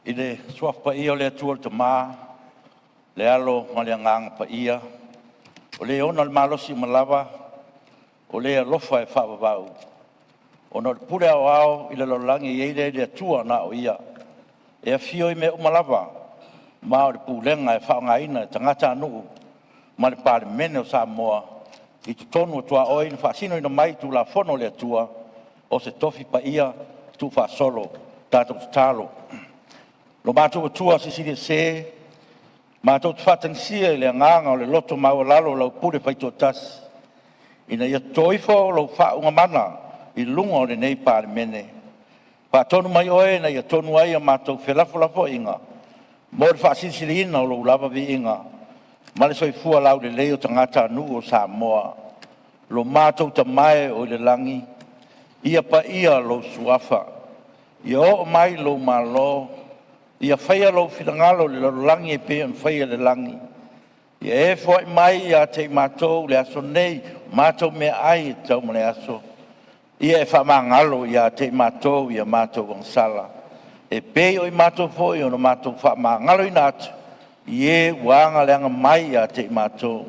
I le suafa pa ia o le atua te mā, le alo ma le anganga pa ia, o le ona le malosi malawa, o le alofa e whaavavau. O no le pule au au i le lolangi i eile le atua na o ia. E a fio i me umalawa, ma o le pulenga e whaongaina e tangata anuu, ma le Palemene o Samoa, i tu tonu o tua oi na whaasino ina mai tu la fono le atua, o se tofi pa ia tu wha solo, tātou te talo. Lo mātou atua se siri se, mātou te whatansia i le nganga o le loto mau lalo lau pure whaito tas. Ina ia toifo lau whaunga mana i lunga o le nei Palemene. Whaatonu mai oe na ia tonu ai a mātou whelafo inga. Mo le whaasisiri ina o lau lava vi inga. Ma le soifua lau le leo tangata anu o Samoa. Lo mātou ta mai o le langi. Ia pa ia lo suafa. Ia o mai lo malo. Ia whaia lo whirangalo le langi e pe an whaia le langi. Ia e fwai mai ia te mātou le aso nei, mātou me ai e tau male aso. Ia e whamangalo ia te mātou ia mātou wangsala. E pe o i mātou fwoi o no mātou whamangalo i nātu. Ie wanga leanga mai ia te mātou.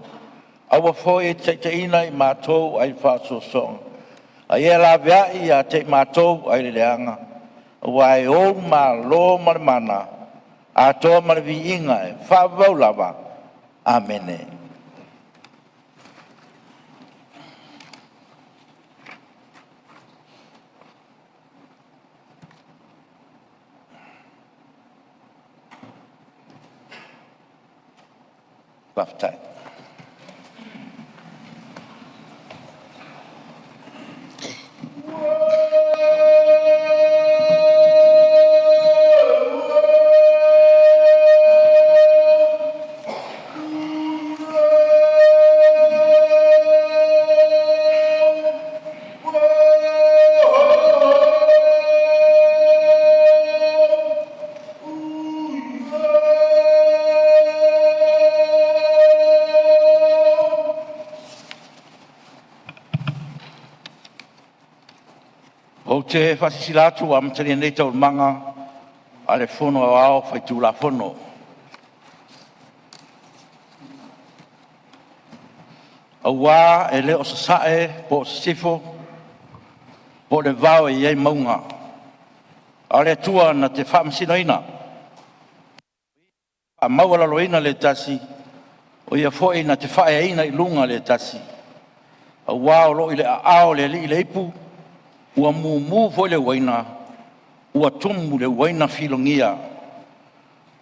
Awa fwoi e te ina i mātou ai whaasosong. A ia la vea ia te mātou ai le leanga. Wai o ma lo mana a to ma vi inga e fa lava. Amen. Baftai. O te whasisilatu a matari nei tau manga a le fono au au whaitu la fono. A wā e leo sa sae po sifo po le vau e iei maunga. A le tua na te whamasina ina. A maua lalo ina le tasi o ia fwoi na te whae ina i lunga le tasi. A wā o lo i le ao le li i le ipu. Ua mumu foi le waina, ua tumu le waina filongia.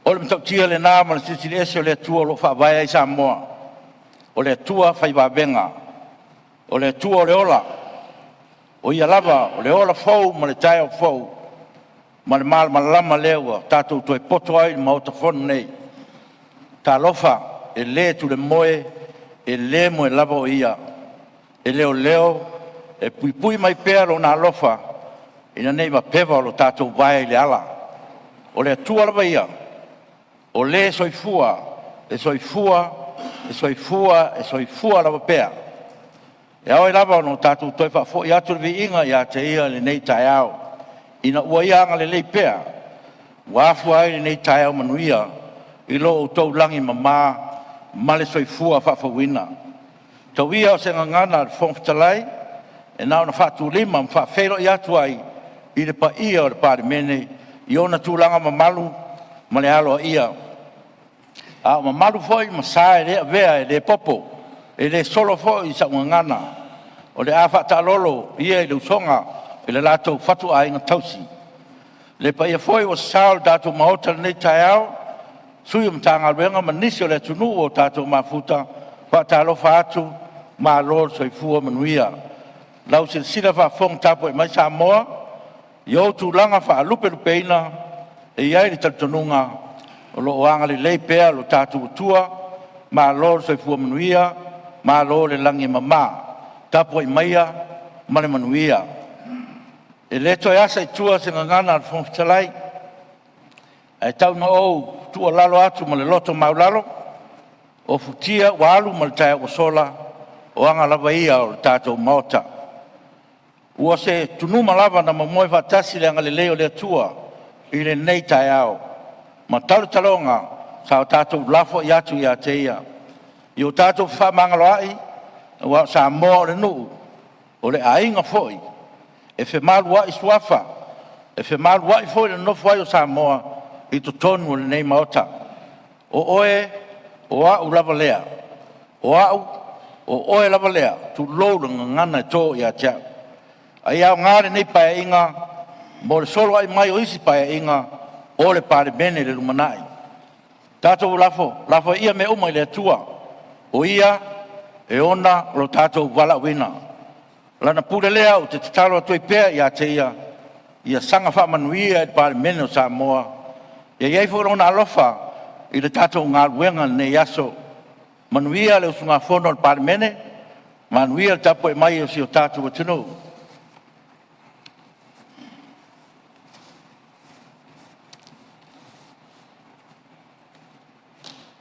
O le mtautia le nā mana sisiri ese o le tua lo whaavaya i Samoa. O le tua whaivabenga. O le tua o le ola. O ia lava, o le ola fau ma le tae o fau. Ma le malama leua, tātou toi poto ai ma o ta whonu nei. Tā lofa, e le tu le moe, e le moe lava o ia. E leo leo, e pui mai pēr o nā lofa, ina nei ma pewa o lo tātou vai i le ala. O le atua lawa ia, o le soifua, e soifua lawa pēr. E au e lawa o no tātou toi whafo i atu vi inga i a te ia le nei tai au. Ina ua ia anga le lei pēr, wafua ai le nei tai au manuia, i lo o tau langi ma le soifua whafawina. Tau ia o se ngangana al fongtalai, e nao na whātu lima, whawhero i atu ai, i le pa ia o le Palemene, i ona tūlanga mamalu, ma le alo ia. A mamalu foi, ma sae rea vea, e le popo, e le solo foi, i sa ngana, o le a whata lolo, ia i le usonga, e le lato whatu a inga tausi. Le pa ia foi o sao dato maota nei tai au, sui mtanga ruenga, ma nisi o le tunu o tato mafuta, whata alofa atu, ma lor soifua manuia. Lau se sila wha fong tapo e mai Samoa, i o tūlanga wha lupe ina, e iai ni talitonunga, o lo oanga le lei pēr lo tātu utua, ma lo soifua manuia, ma lo le langi mama, tapo e maia, ma le manuia. E le toi asa i tua se ngangana al fong talai, e tau na ou tua lalo atu ma le loto mau lalo, o futia walu ma le tae o sola, o anga lava ia o le tātou maota. Ua se tunuma lava na mamoe whatasi le anga le leo le atua i le nei tai au. Ma talo talonga sa tātou lafo i atu i a te ia. I o tātou whamangaloai wa Samoa o le nuu o le ainga foi. E whe malua i suafa. E whe malua i foi le nofu ai o Samoa i to tonu o le nei maota. O oe o au lava lea. O au o oe lava lea. Tu lou le ngana tō i a tia. Ai au ngāre nei pae inga mo le solo ai mai o isi pae inga o le Palemene le lumanai. Tātou lafo ia me umai le atua. O ia e ona lo tātou wala wina. Lana pule lea o te tatalo atoi pēr i a te ia sanga whamanuia e Palemene o Samoa. Ia iei whorona alofa i le tātou ngā ruenga nei aso. Manuia le usunga whono o Palemene, manuia le tapo e mai o si o tātou atunu.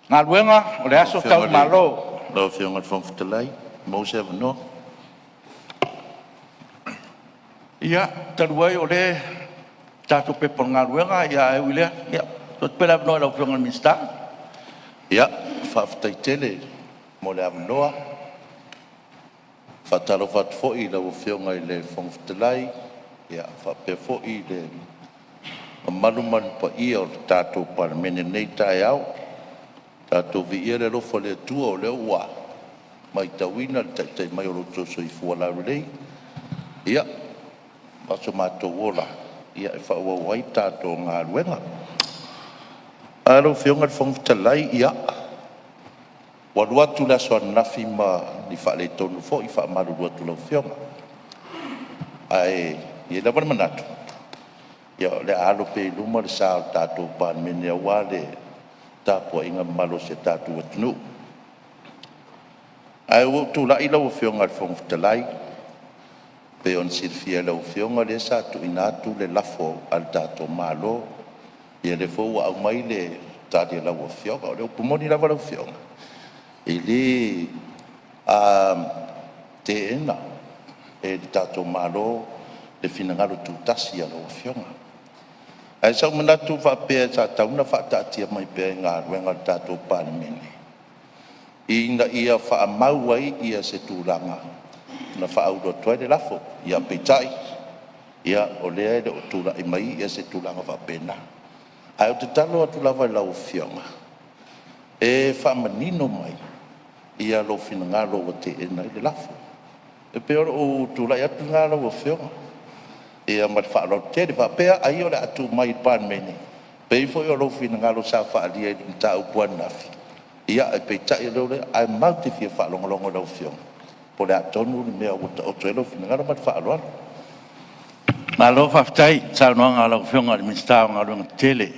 Ngā ruenga o le aso tau malo. Lo fionga Fonotaga, Mose no. Ia, taruai o le tātou pepo ngā ruenga, ia e uilea. Ia, tot pela no la fionga mista. Ia, whaftai tele mo le amnoa. Whatalo whatfo i la fionga i le Fonotaga. Ia, whape fo i le maluman pa ia o tātou Palemene nei tai au. Tātou vi ia le lofa le tua o le ua. Mai tawina le tai mai o roto so i fuala rei. Ia, maso mātou ola. Ia e whaua wai tātou ngā ruenga. Alo fionga le Fonotaga ia. Walu atu la soa nafi ma ni whaale tonu fo i wha maru atu lau fionga. Ai, ia la wana manatu. Ia le alo pe luma le sao tātou Palemene a wale. Tāpua inga malo se tātou atunu. Ai o tu la ila o fionga le Fonotaga. Pe on silfia le o fionga le sa tu inatu le lafo al tātou malo. Ia le fo au mai le tātia la o fionga. O le upumoni la wala o fionga. Ili te ena e tātou malo le finangalo tūtasi ala o fionga. Ai sa manatu whapea sa tauna whaatatia mai pēr ngā ruenga tātou Palemene. Ina ia whaamau ai ia se tūranga. Na whaaudo toi le lafo, ia peitai. Ia o lea le o tūra i mai ia se tūranga whapena. Ai o te talo atu lawa lau fionga. E whaamanino mai. Ia lo finangalo o te ena i le lafo. E pēr o tūra i atu ngā lau o fionga. Ia mai whaaro te re whapea ai o le atu mai Palemene. Pei foi o lofi na ngalo sa whaalia i ta upuan nafi. Ia e pei tai reo le ai mauti fia whaalongolongo lau fiong. Po le atonu ni mea o tue lofi na ngalo mai whaaloa. Nā lo whaftai, tau noa ngā lau fiong ali minstao ngā runga tele.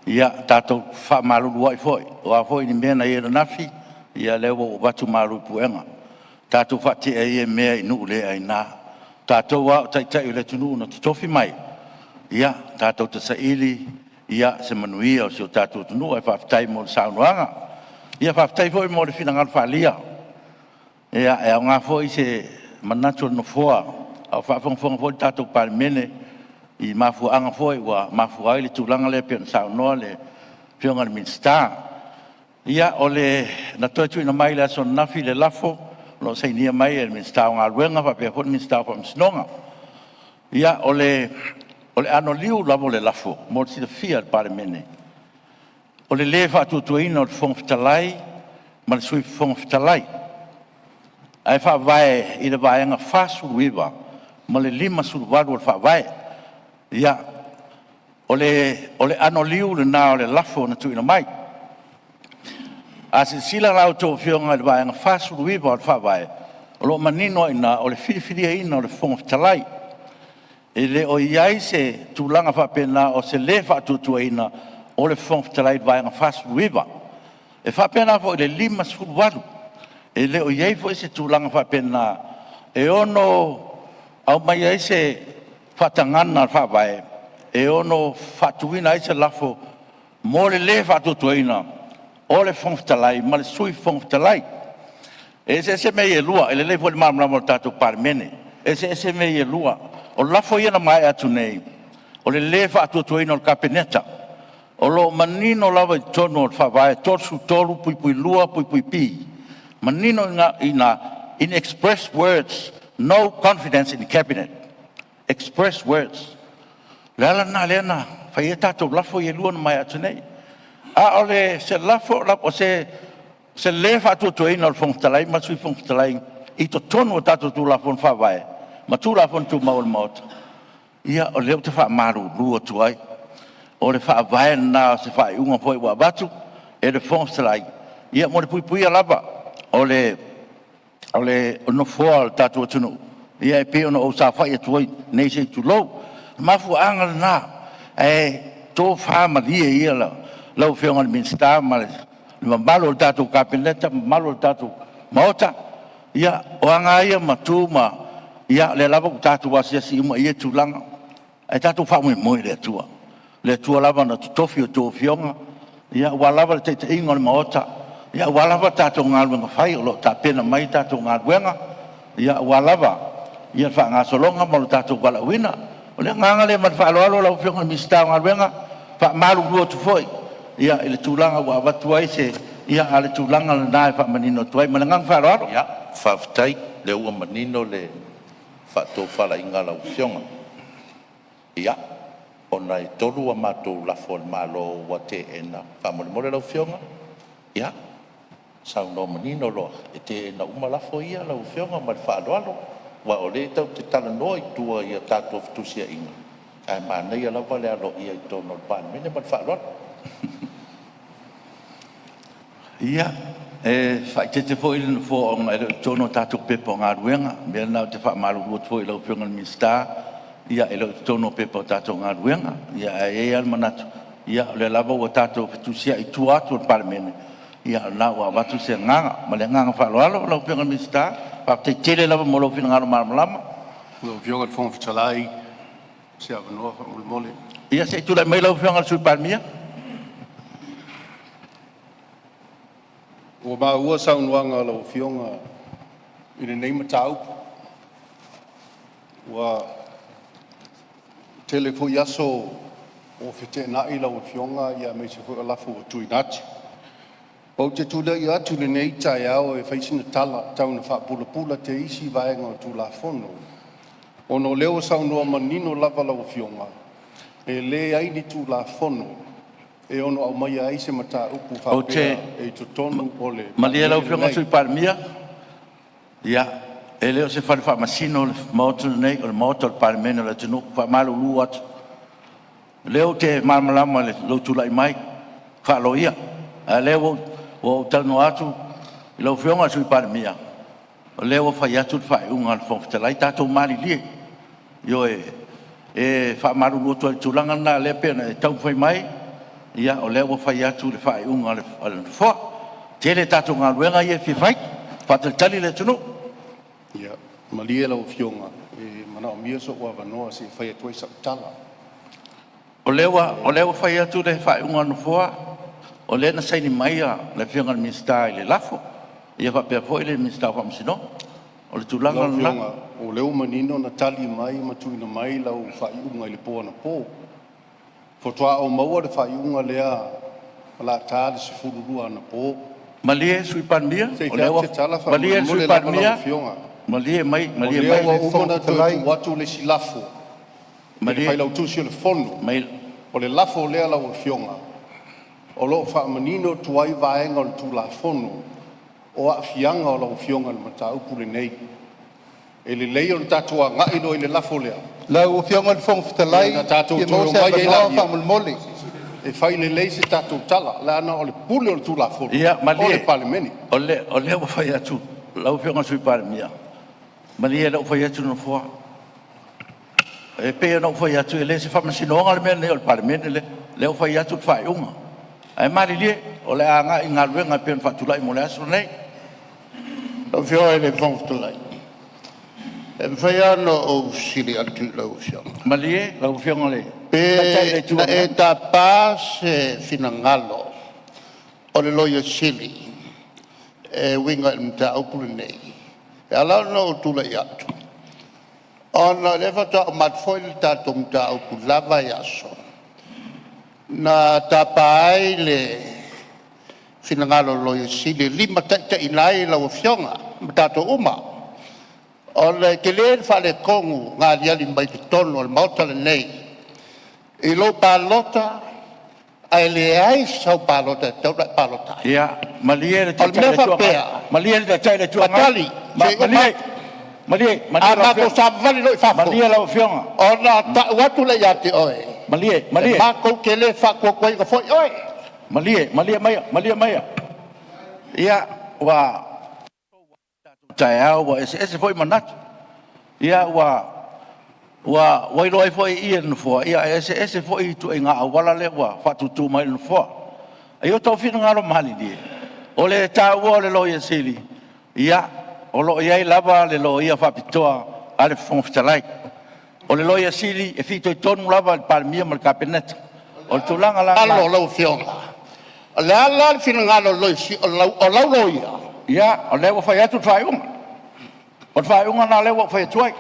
Ia tātou whaamalulu ai foi. O a foi ni mea na iera nafi, ia leo o watu malu puenga. Tātou whati e mea i nuu le ai nā. Tātou wā tai tai le tunu na tofi mai. Ia, tātou te saili, ia se manuia o si o tātou tunu, ai whaftai mo le saunuanga. Ia whaftai foi mo le finangal whalia. Ia, e au ngā foi se manatu no foa, au whafongfonga foi tātou Palemene, i mafuanga foi, wa mafuai le tūlanga le pia na saunoa le pionga le minsta. Ia, o le na toetu ina mai le aso nafi le lafo, lo sei nia mai e minsta ngā luenga pa pe hon minsta pa msnonga. Ia ole ano liu lavo le lafo mo si de fia Palemene. Ole leva tu tuina o Fonotaga, ma sui Fonotaga. Ai fa vai i le vai nga fasu wiva, ma le lima su wadu fa vai. Ia ole ano liu le na ole lafo na tuina mai. Asi sila lau tō whionga le vai nga fasu wiwa o whawai. O lo manino ina o le whiriwhiria ina o le Fonotaga. E le o iai se tūlanga whapena o se le whatutua ina o le Fonotaga le vai nga fasu wiwa. E whapena fo le lima suru waru. E le o iai fo se tūlanga whapena e ono au mai iai se whatangana whawai. E ono whatuina ai se lafo mo le whatutua ina. O le Fonotaga, ma le sui Fonotaga. E se mei e lua, e le lei fo le maramara o tātou Palemene. E se mei e lua, o lafo ia na mai atu nei, o le le whaatuatuina o le kapeneta. O lo manino lava I tono o whawai, torsu toru, pui lua, pui pi. Manino in express words, no confidence in the cabinet. Express words. Lala na lena, whai e tātou lafo I lua na mai atu nei. A ole se lafo, se le whātua to ina o whongtalai, masui whongtalai, I to tono o tātou tū lafo na whawai. Ma tū lafo na tū maul maota. Ia o leo te wha maru lua tu ai. O le wha vai na se wha unga poi wa batu. E le whongtalai. Ia mo le pui alaba. O le no foa o tātou atunu. Ia e peo no o sa whai atu ai. Nei se tu lou. Mafu anga na. E tō wha maria ia la. Lau whionga le minsta ma le. Ma malo le tātou kapineta. Malo le tātou maota. Ia o anga ia ma tū ma. Ia le lava ku tātou wasiasi ima ia tūlanga. E tātou wha moi le atua. Le tua lava na tutofi o tō whionga. Ia wa lava le teite inga le maota. Ia wa lava tātou ngāruenga whai. O lo tā pena mai tātou ngāruenga. Ia wa lava. Ia wha ngā solonga ma lo tātou wala wina. O le nganga le man wha aloalo lau whionga le mista ngāruenga. Wha maru rua tu foi. Ia ele tūlanga wa watu ai se. Ia ale tūlanga le nāe wha manino tuai. Ma le ngang wha aloalo. Ia, whaftai le ua manino le whato whala inga lau whionga. Ia, o nei tolu a mātou lafo le malo wa te ena. Whamole mole lau whionga. Ia, sau no manino loa. E te ena uma lafo ia lau whionga ma le whaaloalo. Wa o le tau te tala noa I tua ia tātua fitusia inga. Ai mānei a lau wale alo ia I tono le Palemene ma le whaaloalo. Ia, whai te fo ili na fo o ngā tono tātou pepa o ngā ruenga. Mea nau te wha maru rua fo I lau whionga le minsta. Ia e lau tono pepa o tātou ngā ruenga. Ia e al manatu. Ia le lava o tātou fitusia I tua atu le Palemene. Ia na wa watu se nganga. Ma le nganga whaaloalo lau whionga le minsta. Pa te tele lava mo lau whina ngaro malama. Lau whionga le whongwhitalai. Se awanoa whamule mole. Ia se tūlai mai lau whionga le sui Palemia. Ua maua saunuanga lau whionga I le nei matau. Ua tele fo yaso o white nai lau whionga ia mei se fo alafu o tui nati. Pau te tūla I atu le nei tai au e whaisina tala tau na whapula te isi vaenga o tū la whono. Ono leo saunua manino lava lau whionga. E le ai ni tū la whono. E ono au mai ai se mata upu whapea e to tonu o le. Malia lau whionga sui Palemia. Ia, e leo se whare whamasino le maotu nei o le maotu le Palemene le tunu whamalu lu atu. Leo te malamalama le lau tūlai mai. Whaalo ia. A leo o tano atu I lau whionga sui Palemia. O leo whai atu le whai unga le whongwhitalai tātou mali lie. Io e whamaru lu atu le tūlanga na le pena e tau whai mai. Ia o leo whai atu le whai unga le whoa. Tere tātou ngā ruenga I e whiwhai. Whataltali le tunu. Ia, malia lau whionga. E mana o mia so ua wanoa se whai atu sa tala. O leo whai atu le whai unga no whoa. O le na saini mai a le whionga le minsta I le lafo. Ia whapea fo I le minsta whamasino. O le tūlanga Lau na whionga, o leo manino na tali mai matuina mai lau whai unga I le poa na pō. Fotoa o maua le whai unga lea la tā le se fururua na pō. Malie sui Palemia. O leo Malie sui Palemia. Malie mai. O leo wa umana tu watu le silafo. Malie whai lau tusi o le fono. O le lafo lea lau whionga. O lo wha manino tuai vaenga o le tu la fono. O a fianga o lau whionga le mata upu le nei. E le leo le tatua ngai no I le lafo lea. Lau whionga le whongwhitalai. Na tātou Ia tō mo se mai e la whamul mole. E whai le lei se tātou tala. Le ana o le pule o le tu la fono. Ia, malie. O le Palemene. O leo whai atu. Lau whionga sui Palemia. Malie lau whai atu no whoa. E pea no whai atu e le se whamasino onga le mea leo le Palemene le. Leo whai atu whai unga. Ai mari lie. O le anga I ngā ruenga pēn whatulai mo le aso nei. Lau whionga I le whongwhitalai. E whai ano o siri atu lau whionga. Malie lau whionga le. Pe na e tā pā se whinangalo o le loia siri. E winga I mta upule nei. E ala no o tula I atu. Ona le whata o matfoi le tātou mta upu lava I aso. na tapai le finangalo loyo sili lima ta inai la ofionga matato uma o le kele fale kongu nga dia limbai tono al mauta le nei e lo palota ai le ai sau palota tau da palota ya malie le al mefa pea malie le tai le tua patali malie ana ko savali lo fa malie la ofionga ona ta watu le yate oe malie ma ko kele fa ko ko ko oe malie maya ya wa tayao wa ese foi manat ya wa loi foi ian fo ya ese foi tu nga wala le wa fa tu mai no fo ayo to fina ngalo mali di ole ta wo le lo yesili ya o lo ia lava le lo ia fa pitoa ale fon ftalai ole lo yesili e fito ton lava par mia mal capenet o tu langa la alo lo fionga la la fina ngalo lo si o lo ia ya ole wa fa ya tu fai o fai na le wa fa tuai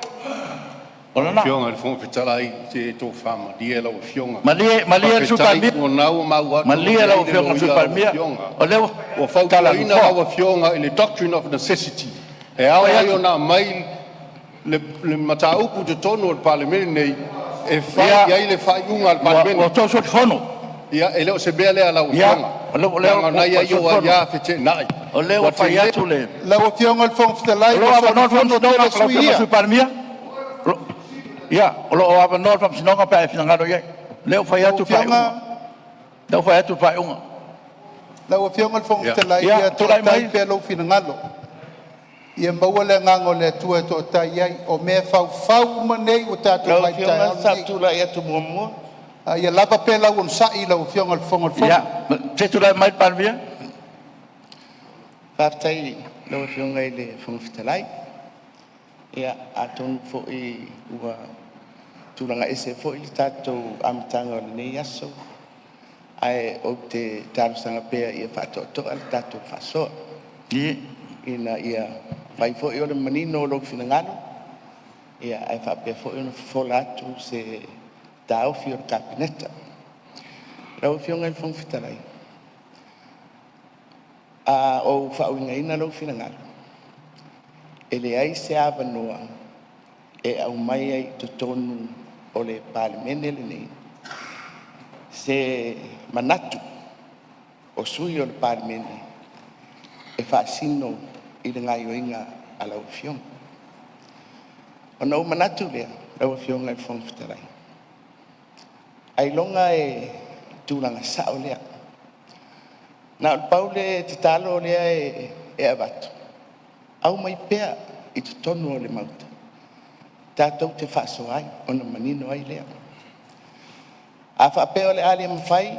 ona na Fionga le fon fitalai te to fama dia la fionga. Malie su palmia. Malie la fionga su palmia. O le o fauta ina la fionga in the doctrine of necessity. E au ai ona mai le mataupu te tonu al Palemene nei e fai ai le fai unga al Palemene. O to so fono. Ia ele o se bele ala fionga. O na ia yo ia fete nai. O le o fai atu le. la fionga al fon fitalai Lo ava no fono no su palmia. Ya, lo ava no fam sinonga pa fina ngado ye. Leo fai atu fai unga. Leo fai atu fai unga. la fionga al fon fitalai ia to tai pe lo fina ngalo ia maua le ngango le tua to tai ai o me fau manei o tatu mai tai sa tu la ia tu mo ia lava pe la un sai la fionga al fon ya te tu la mai palmia partai lo fionga ile fon fitalai ia aton fo i ua tulanga ese fo i tatou amatanga o lenei aso ai o te tarusaga pea ia faatoʻatoʻa le tatou faasoa ina ia fai foʻi o le manino o lou finagalo ia ae faapea foʻi ona fofola atu se taofi o le kapineta lau fioga i le fogofitalai a ou faauigaina lou finagalo e leai se avanoa e au mai ai totonu o le palemene lenei se manatu o sui o le palemene e faasino i le gaioiga a lau fioga ona ou manatu lea lau fioga i le fogofitalai ailoga e tulaga saʻo lea na o le pau le tatalo lea e avatu au mai pea i totonu o le mauta tatou te faasoa ai ona manino ai lea a faapea o le a le mafai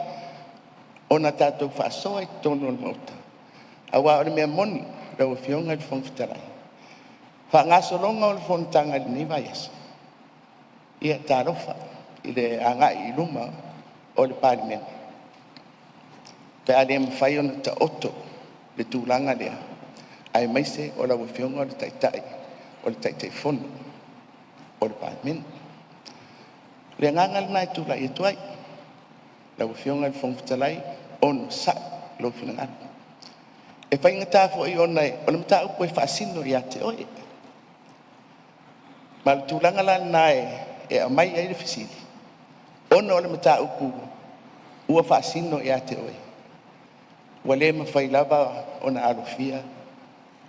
ona tatou faasoa i totonu o le mauta auā o le mea moni lau afioga i le fogofitalai faagasologa o le fonotaga lenei vaiasa ia talofa i le agaʻi i luma o le palemene pe a le mafai ona taoto le tulaga lea ae maise o lau afioga o le taʻitaʻi o le taʻitaʻifono o le palemene le agaga lenā e tulaʻi atu ai lau afioga i le fogofitalai ono saʻi lou finagalo e faigatā foʻi ona o le mataupu e faasino iā te oe ma le tulaga la lenā e amai ai le fesili ona o le mataupu ua faasino iā te oe ua lē mafai lava ona alofia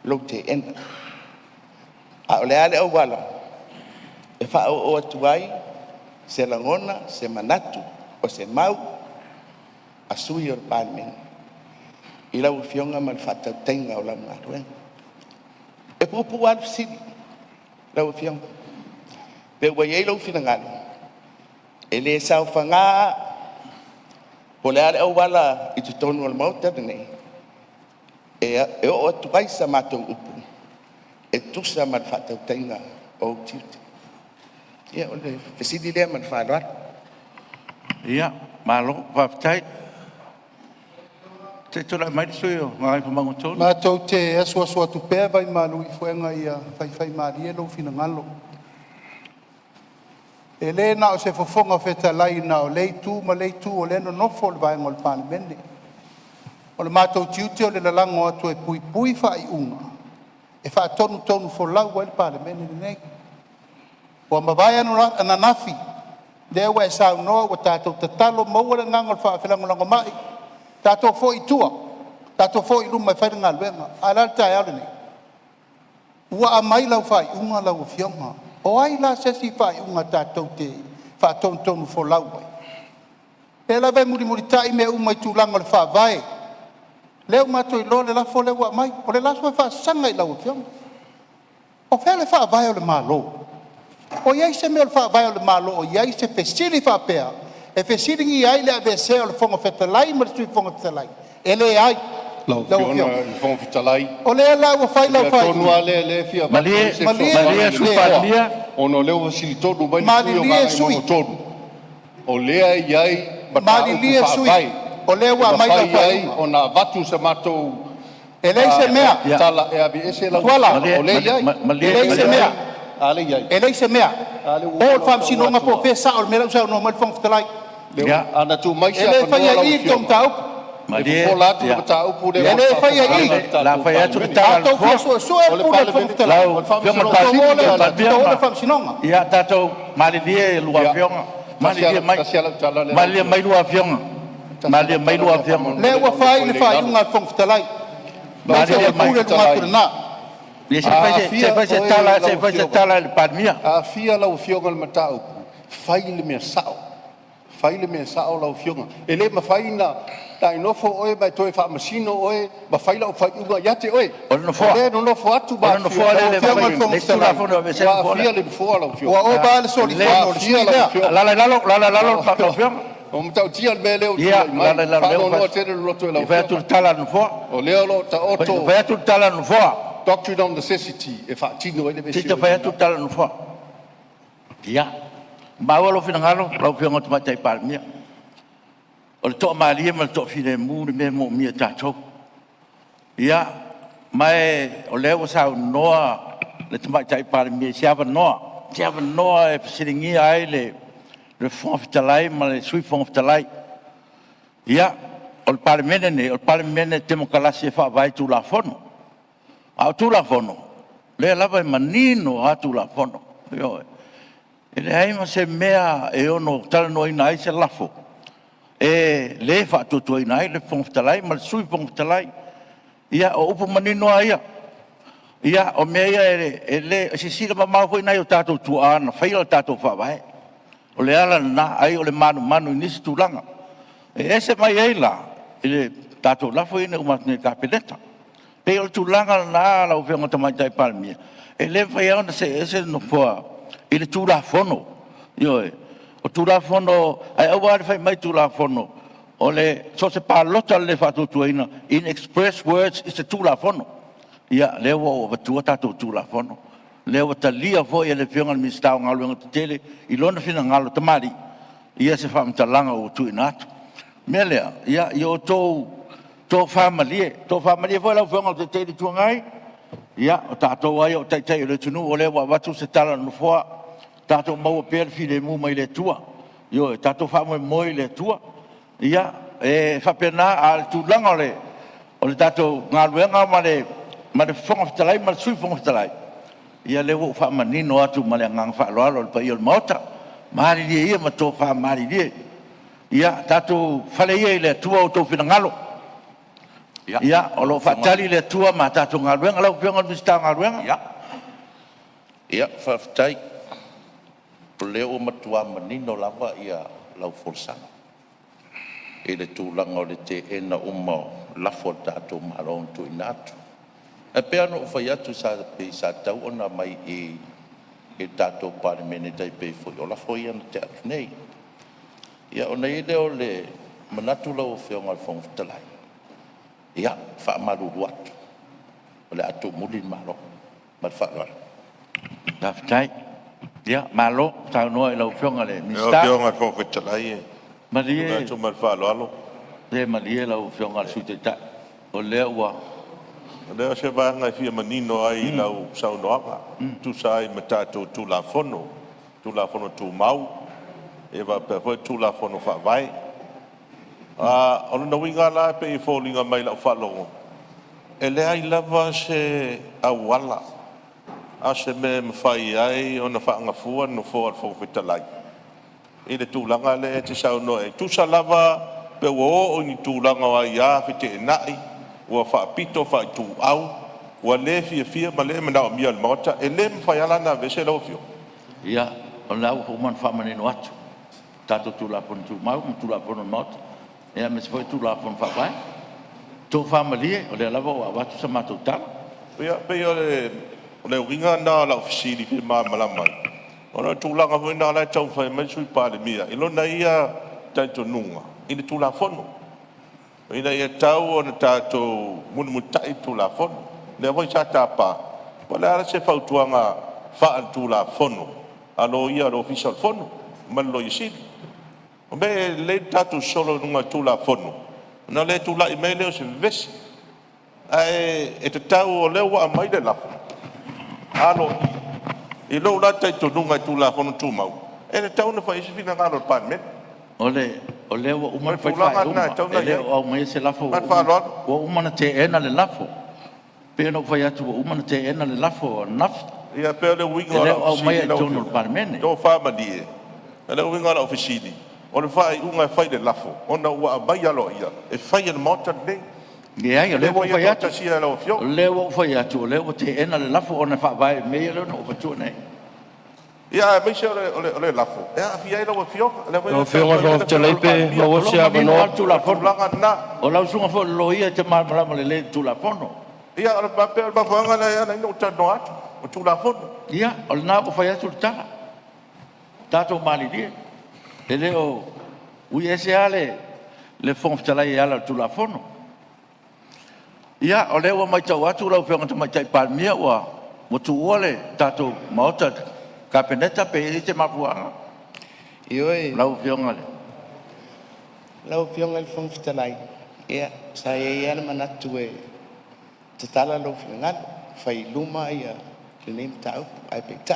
lou te ena a o le a le auala e faaoo atu ai se lagona se manatu o se mau a sui o le palemene i lau afioga ma le faatautaiga o lau galuega e puʻupuʻu a le fesili lau afioga pe ua iai lou finagalo e lē saofagā po le a le auala i totonu o le mauta lenei e oo atu ai sa matou upu e tusa ma le faatautaiga o utiuti ia o le fesili lea ma le faaloalo ia malo faafetai te tulaʻi mai le sui o gagai famagotolu matou te asuasu atu pea vai malui fuega ia faifai malie lou finagalo E le na o se fofonga fetalai na o le tu ma le tu o le no fo le vai ngol Palemene. O le mātou tiuti o le lalango atu e pui pui whai unga. E wha tonu fo lau o le Palemene nei. O mawai anu ana nafi. Lea wa e sau noa o tātou tatalo maua le nganga o whaafilango lango mai. Tātou fo i tua. Tātou fo i luma e whaere ngā luenga. Alal tai aure nei. Ua a mai lau whai unga lau o fionga. O ai la sesi whai unga tātou te wha tonu fo lau ai. E la vai muri tai me umai tūlanga le wha vai. Leo mātou i lo le lafo le ua mai. O le laso e wha sanga i lau o fionga. O whea le wha vai o le mālo. O iai se mea le wha vai o le mālo. O iai se fesiri wha pēa. E fesiri ngi ai le avese o le fonga fetalai ma le sui fonga fetalai. E le ai. Lau fiona i fonga fetalai. O le la ua whai lau whai. Tonua le fia. Malie supalia. Ono leo wasili tonu mai Malie sui. O lea iai. Malie sui. O le ua mai lau whai. O na vatu sa matou. E lei se mea. Tala e abi ese lau. Tuala. O le iai. E lei se mea. Ale iai. E lei se mea. O le whamsinonga po whesa o le mea usau no mai fonga fetalai. Ana tu mai E le whai a i tong tau. Malie. E le whai a i. La whai atu ki tāra Tātou fia so e pūna le fonga fetalai. Lau, fiona tāsi. O le whamsinonga. Ia tātou malilie lua fionga. Malilie mai lua fionga. Malie mai lua fionga. Le ua whai le whai unga fonga fetalai. Malie mai le ngātura nā. Ia se fai se tala le Palemene. A fia lau fionga le matau. Fai le mea sao. Fai le mea sao lau fionga. E le ma fai na tai nofo oe mai toe wha masino oe. Ma fai lau fai unga iate oe. O no foa. Le no nofo atu ba. O no foa le tula fono me se Wa foa. fia le foa lau fionga. Ua o ba le soli fono le sui lea. La pa fionga. O mtau tia le mea leo Ia, tia mai. la Fa leo no pa. tere loto e lau Vai tu fionga. tala no foa. O leo lo ta oto. Vai tu tala no foa. Doctrine of necessity. E fa tino ele me Tita vai tu tala no foa. Ia. Ma lo fina ngalo, lau fionga tu mai Palemene. O le toa malie ma le toa fine mu le me mo mia tātou. Ia, mai o leo sa noa le tu mai Palemene siava noa e siringi ai le fonga fetalai ma le sui fonga fetalai. Ia, o le Palemene te mo kalasi e wha vai tu la fono. Au tu la fono. Le lava e manino a tu la fono. Io e le ai ma se mea e ono tala no ina ai se lafo. E le fa tu ina ai le fonga fetalai ma le sui fonga fetalai. Ia o upo manino a ia. Ia o mea e le si sira ma mau foi nai o tatou tu ana fai o tatou fa vai. O le ala na ai o le manu nisi tulanga. E ese mai ai la ele tatou lafo ina uma ne kapeleta. Pe o tulanga na la o venga tamai Palemene. E le fai ona se ese no poa. Ele tula fono. Io o tula fono ai o vai fai mai tula fono. O le so se palota le fa tu ina in express words is a tula fono. Ia le o tua tatou tula fono. Le o talia foi ele fionga mi stau ngalo ngata tele I lona fina ngalo tamari. Ia se fa mtalanga o tu inatu. Melea ia io to family foi la fionga te tele tu ngai. Ia o tatou ai o tai le tunu o le wa watu se tala no foa. Tatou mau per file mu mai le tua. Io tatou fa mo le tua. Ia e fa pena al tu langa o le tatou ngaluenga ma le fonga fetalai ma le sui fonga fetalai. Ia le wo fa manino atu ma le ngang fa lo le pai o mota. Mari ia ma to fa mari dia. Ia tatou fale ia le tua o to fina ngalo. Ia o lo fa tali le tua ma tatou ngaluenga lau pionga mista ngaluenga. Ia whaftai. O leo matua manino lava ia lau forsanga. E le tūlanga o le te ena uma lafo tātou maron tu inatu. E pea no whai atu sa tau ona mai e tātou Palemene tai pei foi. O lafo ia na te atu nei. Ia ona i leo le manatu lau o whionga le whonga talai. Ia wha maruru atu. O le atu muli maro. Ma wha rara. Daftai. Ia malo tau noa I lau whionga le Eo mista. pionga fo fetalai e. Malie Tu mal fa lo. le malie lau whionga le suteta. O lea ua. Leo se va ngai fia manino ai lau sau noanga. Tu sai matato tu la fono. tula fono tu mau e va pe foi tula fono fa vai ono no winga la pe I falling mai la fa longo e le ai lava se awala a se me fai ai ona fa nga fua no fo fo fitalai e le tulanga le te sa no e tu sa lava pe wo ni tulanga wa ya fite nai wa fa pito fa tu au wa le fia ma le na mi al mota e le fa yala na vese lo fio ia o lau ho man fa mane no atu tato tula pon tu mau tula pon not ia me se foi tula pon fa vai to family o le lava wa tu sa matu ta ia pe le winga na la ofisili pe ma mai ona tulanga foi na la tau fa mai sui Palemene I lo na ia taito nunga I le tula fono ina ia tau ona tato mun tai tula fono le voi sa tapa wala se fautuanga fa tula fono alo ia lo official fono man lo isi o be le tato solo nunga tula fono na le tula email o se vesi ai e te tau o le wa mai le lafo alo I lo la taito nunga tula fono tu mau e le tau na fa isi fina ngalo Palemene o le wa uma fa le o mai se lafo o uma na te ena le lafo pe no fa ya tu uma na te ena le lafo naf ia pe le winga le o mai tono Palemene do fa mali le winga la ofisili o le fa unga fa le lafo ona wa mai alo ia e fa le mota de ia le wa fa ya tu sia lo fio le wa fa ya tu le o te ena le lafo ona fa vai me le no fa tu nei ia me se le lafo ia fia lo fio le o fio o te leipe o sia no tu la fono langa na o la sunga fo lo ia te mal le tu la fono ia o papel ba fanga la ia no ta no at o tu la fono ia o na o fa ya tu ta tato mali dia ele o ui ese ale le fon tala ia la tu la fono ia o le wa mai tau atu la pe ngata mai tai Palemene wa mo tu ole tato mauta kapeneta pe te mapua Ioi, lau fionga le lau fionga il fong fitalai. Ia, sa ia manatu e te tala lau fionga, fai luma ia le neim tau, ai pekta.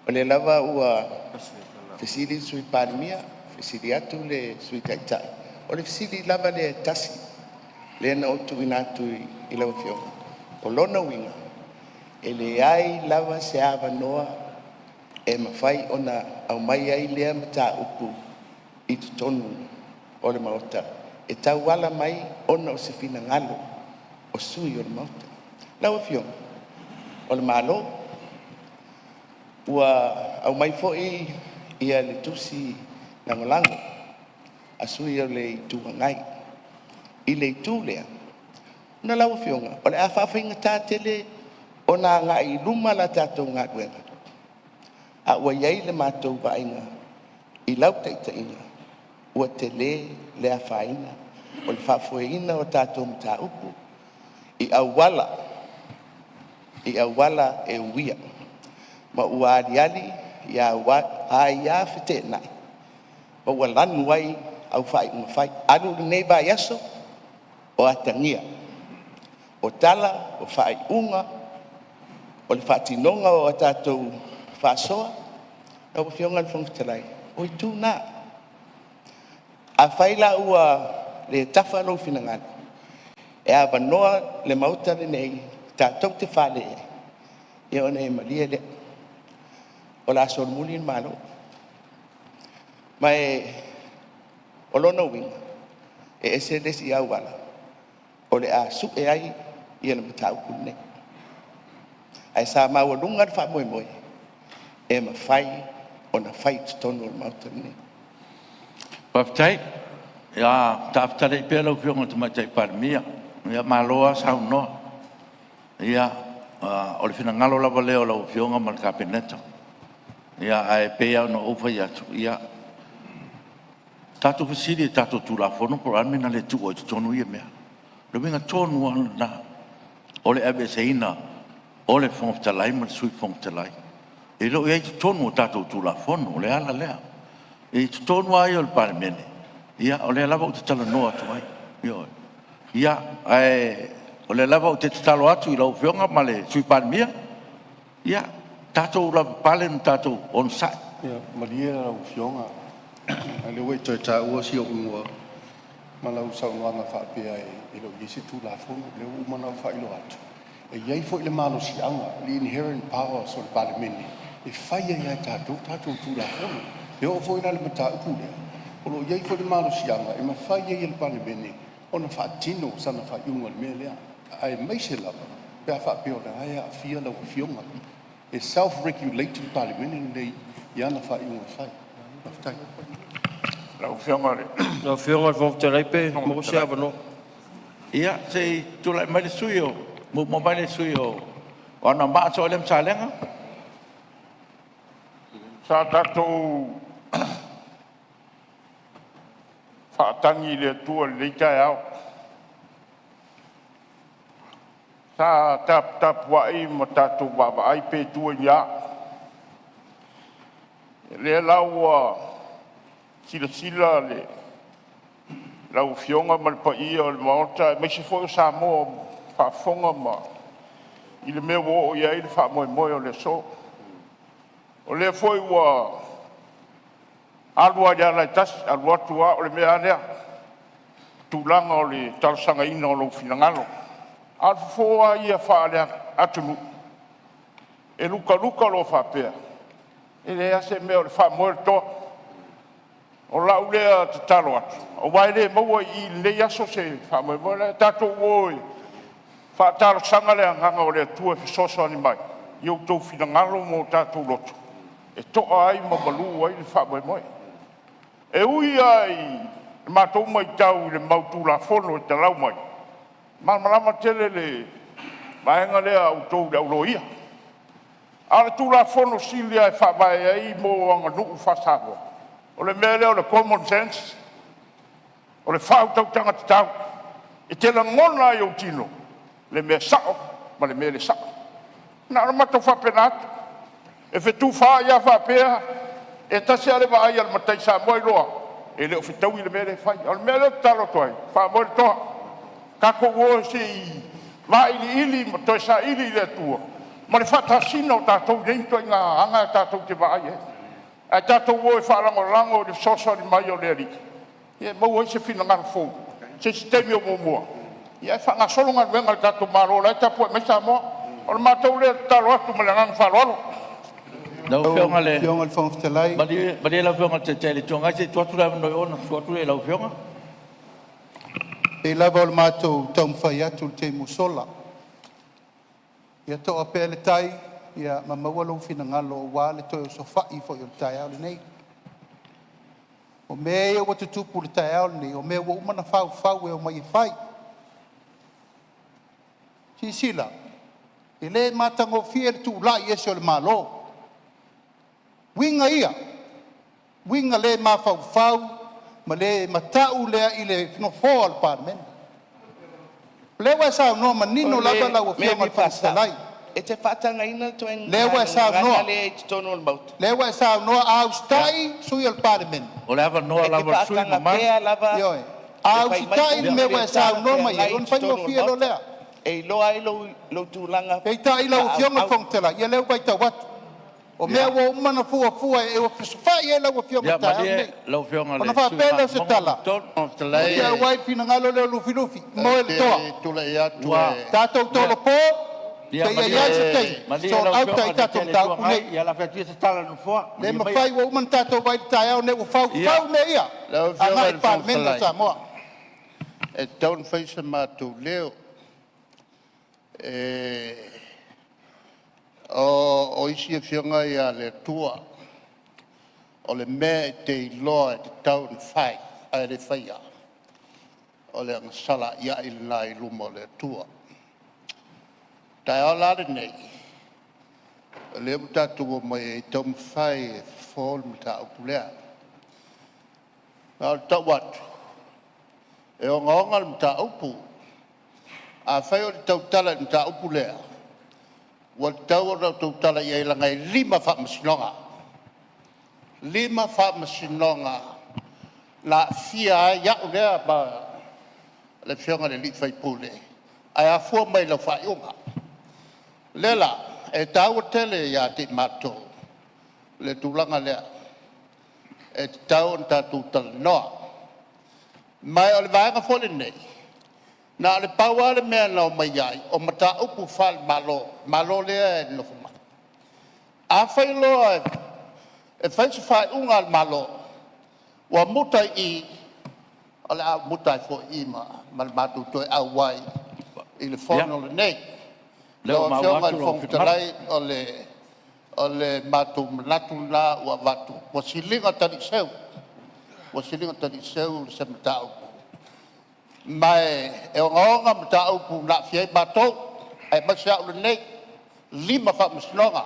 O le lava ua fesili sui Palemene, fesili atu le sui taitai. O le fesili lava le tasi, le na otu inatu I lau fionga. O lona winga, e le ai lava se ava noa e mawhai ona au mai ai lea mata upu I tu tonu o le maota. E tau wala mai ona o se fina ngalo o sui o le maota. Lau fio, o le malo, ua au mai foi ia le tusi langolango, a sui o le tuangai, I le tu lea. Na lau fionga, o le a whawhinga tā tele o nā ngā I luma la tātou ngā kuenga. A ua iei le mātou vainga, I lau teitainga, ua te le a whainga, o le whawhueina o tātou mta upu, I awala e uia. Ma ua ariali, a ia white nai. Ma ua lanu wai au whai unga whai. Aru nei vai aso, o atangia. O tala, o whai unga, o le whaatinonga o tātou whaasoa, o whionga le whangtalai. O I tū nā. A whaila ua le tawhalo whinangana. E a wanoa le mautare nei tātou te whale e. E o nei maria le. O la sol muli malo. Mai o lona winga. E ese desi au wala. O le a su e ai I le matau kune. Ai sa mau lunga fa moi moi. E ma fai ona fai tonu o mautare nei. Paftai, ya taftale pelo piongo te mai tai Palemene, ya maloa sau no, ya o le fina ngalo lava leo lau pionga mal kapeneta, ya ai pea no ufa ya tu, ya tatu fasiri tatu tula fono por almena le tu o tonu ia mea, le winga tonu na, o le abe seina, o le fongtalai mal sui fongtalai, e lo ia tonu tatu tula fono, le ala lea. E tonu ai o le Palemene. Ia, o le lava o te tala noa tu ai. Ia, o le lava o te talo atu I lau whionga ma le sui Palemene. Ia, Tātou la palen tātou on sa. Ia, malia la ufionga. Ale wei toi ta ua si o unua. Malau sa unua whaapea e lo isi tu la fonu, le umana whailo atu. E iei fo ile malo si anga, the inherent power so le Palemene. E whaia ia tātou tu la fonu. E o fo ina le mata upu lea. O lo iei fo ile malo si anga, e ma whaia ia le Palemene. Ona whaatino sana whaiunga le mea lea. Ai meise lava. Pea whaapea o le haia a fia la ufionga. E self-regulating Palemene nei iana whaiunga whai. Maftai. La ufionga le. La whionga Fonotaga, mo se avano. Ia, se tula mai le sui o, mo mai le sui o, ona maa so lem sa lenga. Sa tātou whaatangi le tua le tai au. Sa tap wai mo tātou wawa ai pe tua ia. Le lau sila le lau fionga ma le paia o le maota. Me se foi o Samoa whaafonga ma. I le mea wo o ia i le whaamoe o le so. O le foi ua alua ia lai tasi, alua tua o le mea anea. Tūlanga o le talasanga ina o lo finangalo. Alfoa ia whaalea atunu. E luka lo whapea. E le ase mea o le whaamoe toa. O lau lea te talo atu. O vai le maua i le aso se whaamoe le tatou oi. Whaatalo sanga le anganga o le tua fisoso ani mai. Iau tau finangalo mo tatou loto. E toa ai ma malu ai le whaamoe moe. E ui ai mātou mai tau i le mautu la fono e te lau mai. Malama tele le maenga lea au tau le auloia. Ale tu la fono silia e whaamai ai mo anga nuu whasawa. O le mea leo le common sense. O le whautautanga te tau. E te la ngona ai au tino. Le mea sao, ma le mea le sao. Na ara matau whapenatu. E whetu wha ia whapea. E tasi are wa ai al matai sa moi loa. E leo whetau i le mea le whai. O le mea leo talo toai. Wha le toa. Kako o se i wa ili ma toi sa ili le tua. Ma le whatasina o tātou reinto i ngā anga tātou te wa ai. Ai tātou o e whalango le soso ni mai o le ari. Ie mau ai se whina ngā fōu. Se sistemi o mua. Ia e whanga solonga wenga le tātou maro lai tapu e mesa moa. O le mātou le talo atu ma le ngang whalolo. Lau whionga le. Whionga le Fonotaga. Mali lau whionga te tele tonga se tuatu la noi ona, tuatu le lau whionga. E lava o le mātou tau mwhai atu le te musola. Ia toa pēle tai, ia mamaua lau whina ngalo o wā le toi o sofai fo i o le tai au le nei. O mea ia watu tupu le tai au le nei, o mea wa umana whau e o mai e whai. Sisila, e le mātango fia le tu lai ese o le mālo. Winga ia, winga le mā whau, ma le matau lea i le whinofoa al Palemene. Lewa e sao noa manino lava lau a whionga le Fonotaga. E te whaatanga ina to en Lewa e sao noa. le e te tono al maut. Lewa e sao noa au stai sui al Palemene. O le ava noa lava sui ma mai. Ioe. Au stai mewa e sao noa mai. E lon whaingo fia lo lea. E loa e lo tūlanga. E tai lau a whionga Fonotaga. Ia leo bai tau atu. O mea wa umana fua e o whai e lau a whionga tai au nei. Lau whionga le. Ona wha pēleo se tala. Ia wai pina ngalo leo lufi. Moe le toa. Tula e atu e. Tātou tolo pō. Te ia ia se tei. So au tai tātou tau nei. Ia la whetua se tala no fua. Le mawhai wa umana tātou wai tai au nei o whau me ia. Angai Palemene o Samoa. E taun whaisa mātou leo. O isi e whionga ia le tua. O le mea te iloa e te taun whai. Ai le whaia. O le angasala ia i lina i luma o le tua. Tai o lare nei. Le mutatu o mai e taun whai e whol mita upulea. Nā o tau atu. E o ngaonga le mita upu. A whai o le tau tala le mita upulea. Wa tau o tau tala i eilanga i 5 whaamasinonga. 5 whaamasinonga. La fia iau lea ba le whionga le li whai pule. Ai a fua mai lau whai unga. Lela, e tau tele ia te mato le tulanga lea e tau ta tu tal no mai o le vanga fole nei na le paua le mea no mai ai o mata upu fal malo le no fuma a fai lo e fai se fai unga malo wa mutai i ole a mutai fo i mal matu to a wai i le fono le nei lo fionga le fong talai ole matu mlatu la wa vatu wa silinga tani seu se mata upu mai e onga mata upu na fiai bato ai masya le nei lima fa msnonga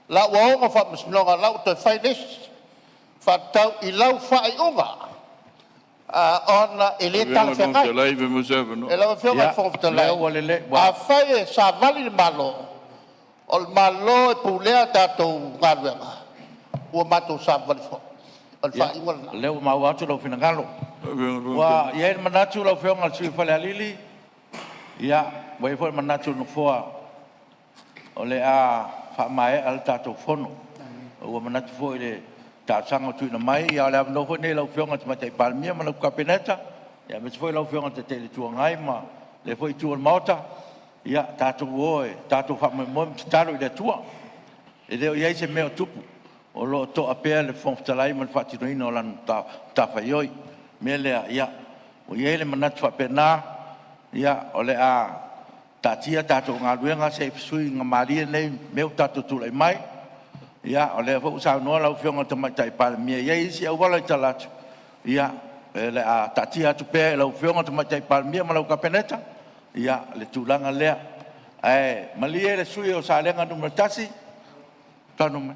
la wa fa msnonga la to fai des fa tau i lau fa i unga ona eleta le fengai ela fionga fong talai a fai sa vali le malo ol malo e pulea tatou ngaluenga ua matou sa vali fo ol fa i wala leo mau atu lo finangalo wa ia manatu lo fionga sui fale alili ia wai fo manatu no foa ole a fa mai al tatou fono ua manatu fo ile ta sanga tu na mai ia le no fo ne lo fionga te mai Palemene ma lo kapeneta ia me fo lo fionga te tele tu ngai ma le fo tu mota ia tatou oe tatou fa mo talo ile tua e leo ia se meo tupu o lo to apea le fong talai man fa tino ino lan ta fa yoi mele ia o ia le manat fa pena ia ole a tatia tatou ngaluenga se sui ngamaria nei meu tatou tulai mai ia ole fo sa no la fionga te mai Palemene ia isi au wala talatu ia le a tatia tu pe la fionga te mai Palemene ma la kapeneta ia le tulanga lea ai malie le sui o sa lenga numero tasi tanu me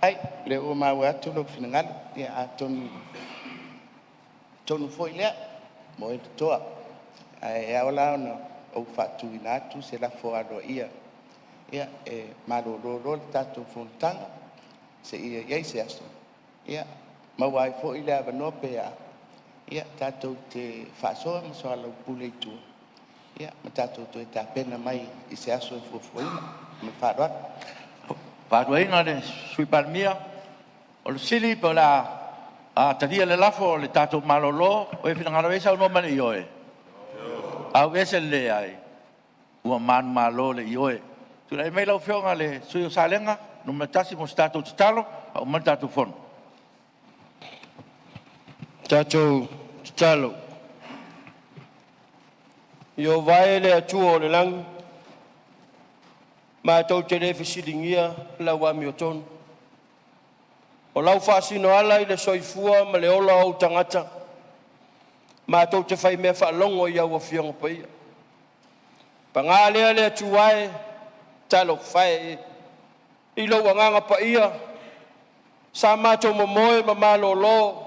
ai le o mau atu lo finangalo ia atonu foi lea mo e toa ai ola no o fatu inatu se la fo ado ia e malolo tatu Fonotaga se ia se aso ia mau ai fo ile ava no pe ia tatou te whaasoa ma soa lau pule i tua. Ia, ma tatou to e ta pena mai i se aso e fuafuaina, ma whaadua. Whaadua le sui Palemene, o le sili po la tadia le lafo le tatou malolo, o e finangalo e sau no mani i oe. Au ese le ai, ua manu malo le i oe. Tula e mei lau whionga le sui o salenga, no me tasi mo statou te talo, au man tatou fono. Tatou talo. Yo vai le atua le lang. Ma tau te le fisilingia la wa mi oton. O lau fasino ala i le soifua ma le ola au tangata. Ma tau te fai mea whaalongo i au a fionga paia. Pangale le atuae talo fai i lo wanganga paia. Sa ma tau momoe ma malo lo.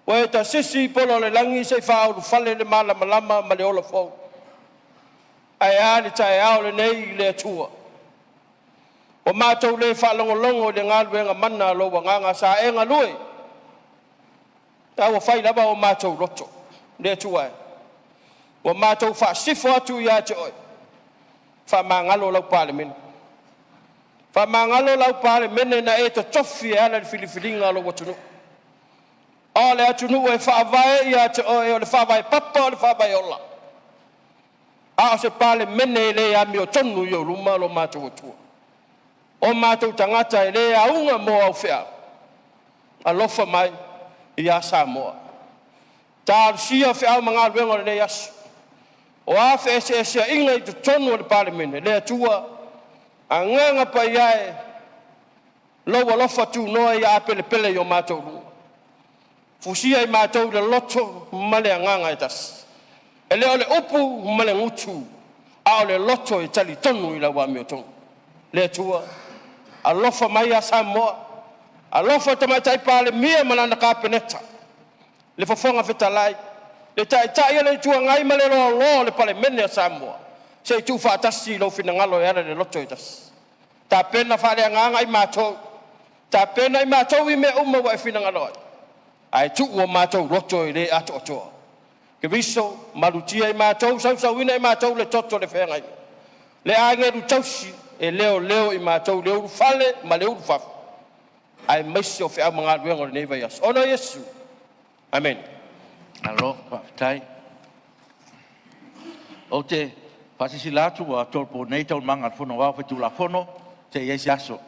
Wa ta sisi polo le langi se fa o fale le mala malama ma le ola fo. Ai ali tai au le nei le tua. O matou le fa longo le ngalwe nga manna lo wanga sa e nga lui. Ta wa fai laba o matou roto le tua. O matou fa sifo atu ya te oi. Fa mangalo lau Palemene. Fa mangalo lau Palemene na e to tofi ala le filifilinga lo watunu. Ole atunu e whaavae ia te oe o le whaavae papa o le whaavae ola. A o se Palemene le a mi o tonu i o luma lo mātou atua. O mātou tangata e le a unga mo au whea. A lofa mai i a Samoa. Tā sia whea mga luenga le asu. O a whea se inga i te tonu o le Palemene le atua. A nganga pa iae. Lowa lofa tu noa i a pele i o mātou luma. Fusia i mātou le loto male anganga e tas. E leo le upu male ngutu. A le loto e tali tonu i la wami o tonu. Le tua. A lofa mai a Samoa. A lofa tamatai Palemene malana kapeneta. Le fofonga fetalai. Le tai le tua ngai male lo le Palemene a Samoa. Se tu fa tasi lo finangalo e ala le loto e tas. Ta pena fa le anganga i mātou. Ta pena i mātou i me uma wa e finangalo ai. Ai tu o mātou roto i le ato atoa. Ke viso, malutia i mātou, sau ina i mātou le toto le whengai. Le angeru tausi e leo I mātou leo fale ma leo fafu. Ai maisi o whea mga ruenga nei vai aso. Ono Yesu. Amen. Alo, whaafitai. O te, pasisi latu wa tolpo nei tau manga whono wau whetula whono, te iesi aso.